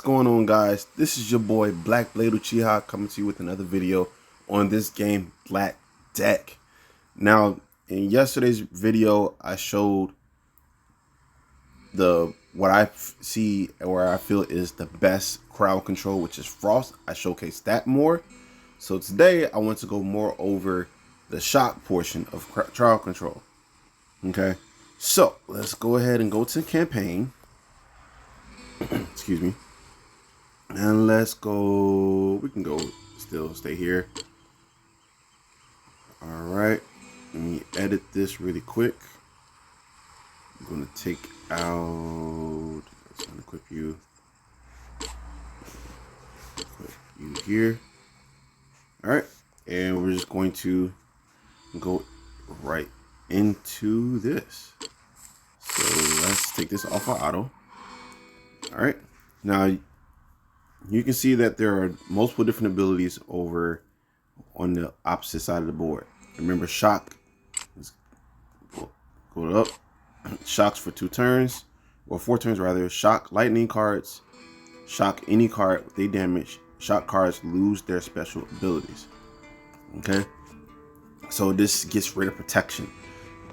going on, guys? This is your boy Black Blade Uchiha coming to you with another video on this game, Black Deck. Now, in yesterday's video, I showed what I see or I feel is the best crowd control, which is Frost. I showcased that more. So today, I want to go more over the shock portion of crowd control. Okay, so let's go ahead and go to campaign. Excuse me. And let's go. We can go still stay here. All right. Let me edit this really quick. I'm going to take out. Let's unequip you. Put you here. All right. And we're just going to go right into this. So let's take this off of auto. All right. Now, you can see that there are multiple different abilities over on the opposite side of the board. Remember, shock. Let's go up. Shocks for 2 turns, or 4 turns rather. Shock lightning cards. Shock any card they damage. Shock cards lose their special abilities. Okay. So this gets rid of protection.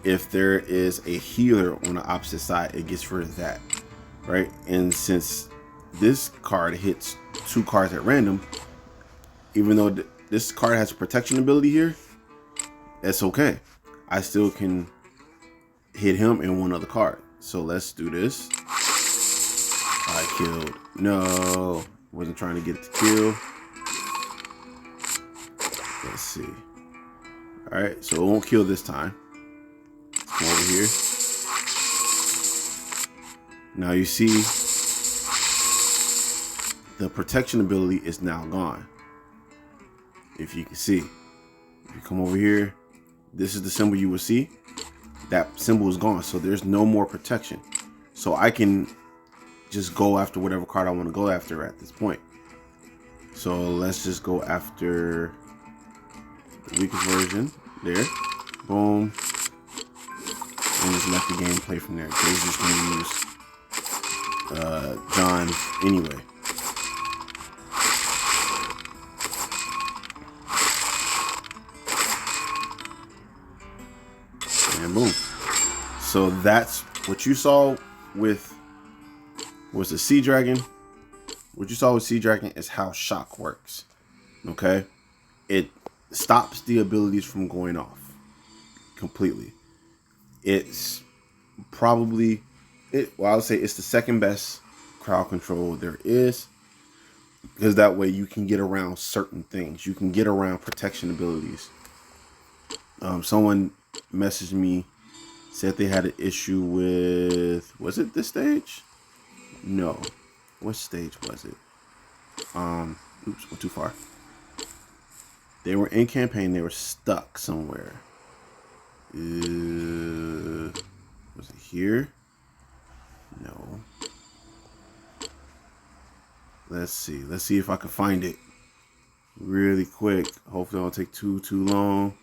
If there is a healer on the opposite side, it gets rid of that. Right. And since this card hits 2 cards at random, even though this card has a protection ability here, that's okay. I still can hit him and one other card. So let's do this. I killed. No, wasn't trying to get it to kill. Let's see. All right, so it won't kill this time. Come over here. Now you see the protection ability is now gone. If you can see, if you come over here, this is the symbol you will see. That symbol is gone, so there's no more protection. So I can just go after whatever card I want to go after at this point. So let's just go after the weakest version. There, boom, and just let the game play from there. He's just gonna use John anyway. And boom. So that's what you saw with the Sea Dragon. What you saw with Sea Dragon is how shock works. Okay, it stops the abilities from going off completely. It's probably well, I would say it's the second best crowd control there is, because that way you can get around certain things. You can get around protection abilities. Someone messaged me, said they had an issue with, was it this stage? No. What stage was it? Oops, went too far. They were in campaign, they were stuck somewhere. Was it here? No. Let's see. Let's see if I can find it really quick. Hopefully it won't take too long.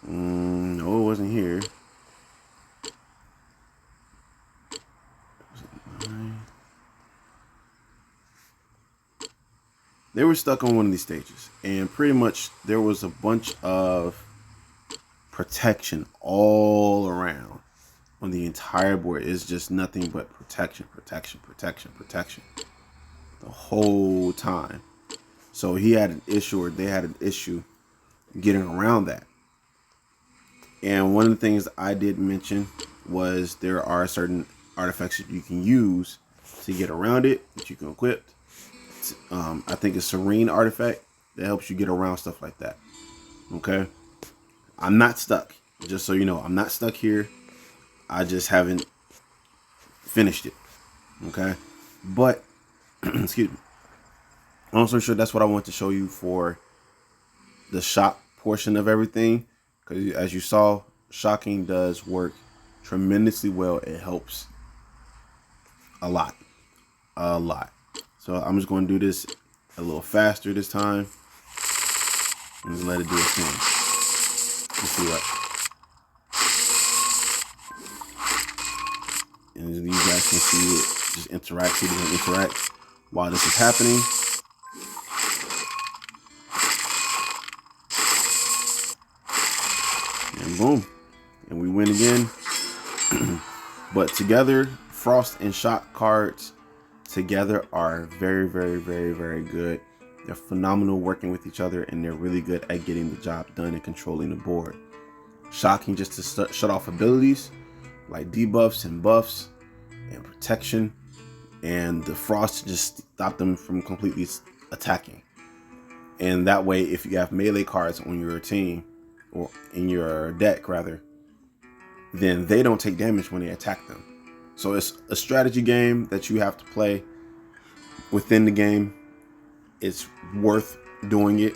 No, it wasn't here. They were stuck on one of these stages, and pretty much there was a bunch of protection all around on the entire board. It's just nothing but protection the whole time. So he had an issue, or they had an issue getting around that. And one of the things I did mention was there are certain artifacts that you can use to get around it, that you can equip. I think it's Serene artifact that helps you get around stuff like that. Okay, I'm not stuck. Just so you know, I'm not stuck here. I just haven't finished it. Okay, but excuse me. I'm also sure that's what I want to show you for the shock portion of everything, because as you saw, shocking does work tremendously well. It helps a lot. So I'm just going to do this a little faster this time and just let it do its thing. Let's see what. And you guys can see it just interact. See it interact. while this is happening. And boom, and we win again. But together, Frost and Shock cards together are very, very, very, very good. They're phenomenal working with each other, and they're really good at getting the job done and controlling the board. Shocking just to shut off abilities like debuffs and buffs and protection, and the Frost to just stop them from completely attacking. And that way, if you have melee cards on your team, or in your deck rather, then they don't take damage when they attack them. So it's a strategy game that you have to play within the game. It's worth doing it.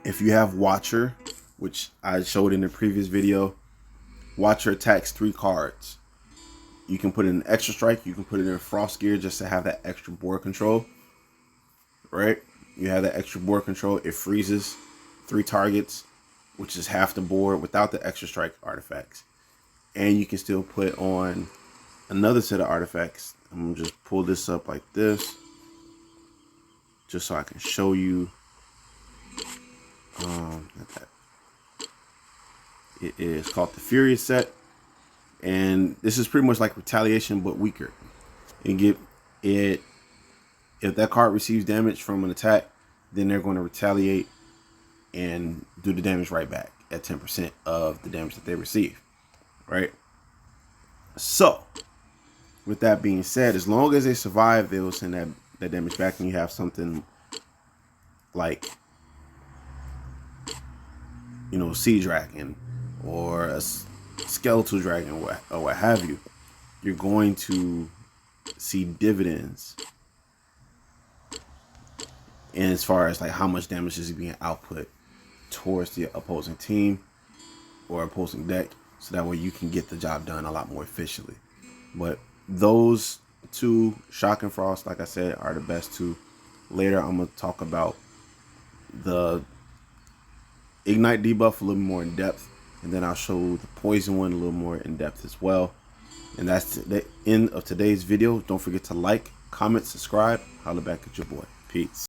If you have Watcher, which I showed in the previous video, Watcher attacks 3 cards. You can put it in Extra Strike, you can put it in Frost Gear just to have that extra board control. Right? You have that extra board control. It freezes 3 targets, which is half the board without the Extra Strike artifacts. And you can still put on another set of artifacts. I'm gonna just pull this up like this, just so I can show you. It is called the Furious set, and this is pretty much like Retaliation but weaker. And if that card receives damage from an attack, then they're going to retaliate and do the damage right back at 10% of the damage that they receive. Right? So, with that being said, as long as they survive, they will send that damage back, and you have something like, you know, Sea Dragon or a Skeletal Dragon or what have you. You're going to see dividends. And as far as like how much damage is being output towards the opposing team or opposing deck, so that way you can get the job done a lot more efficiently. But those 2, Shock and Frost, like I said, are the best 2. Later I'm going to talk about the Ignite debuff a little more in depth, and then I'll show the Poison one a little more in depth as well. And that's the end of today's video. Don't forget to like, comment, subscribe. Holla back at your boy. Peace.